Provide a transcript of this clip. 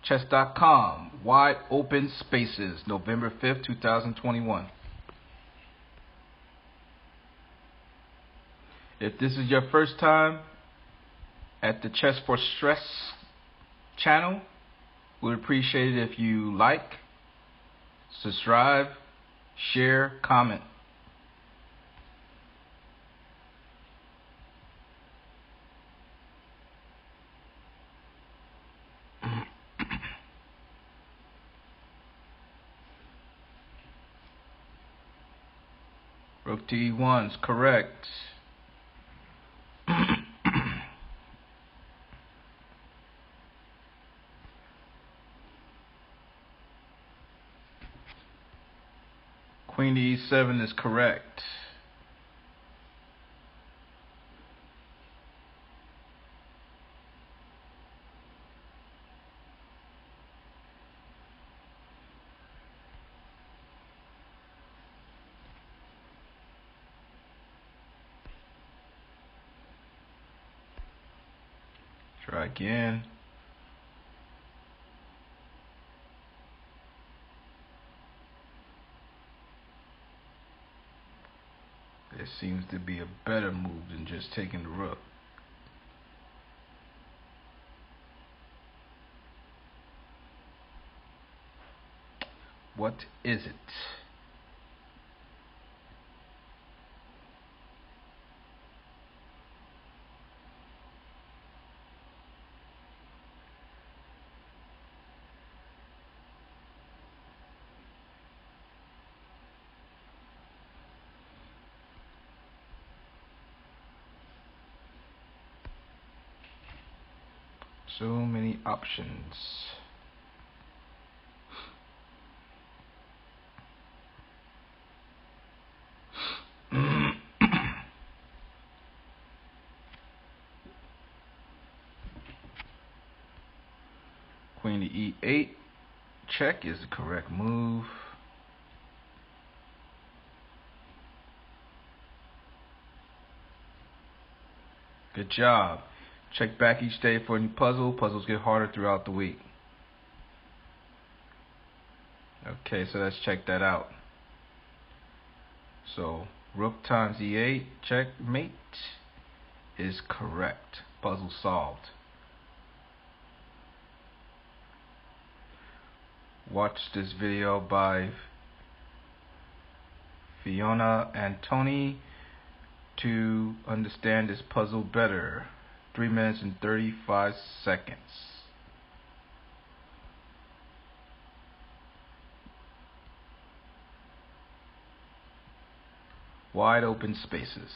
Chess.com, Wide Open Spaces, November 5th, 2021. If this is your first time at the Chess for Stress channel, we would appreciate it if you like, subscribe, share, comment. Rook to E1 is correct. Queen to E7 is correct. Try again. There seems to be a better move than just taking the rook. What is it? So many options. Queen to E8. Check is the correct move. Good job. Check back each day for a new puzzle. Puzzles get harder throughout the week. Okay, so let's check that out. So, rook times E8, checkmate, is correct. Puzzle solved. Watch this video by Fiona and Tony to understand this puzzle better. 3 minutes and 35 seconds. Wide open spaces.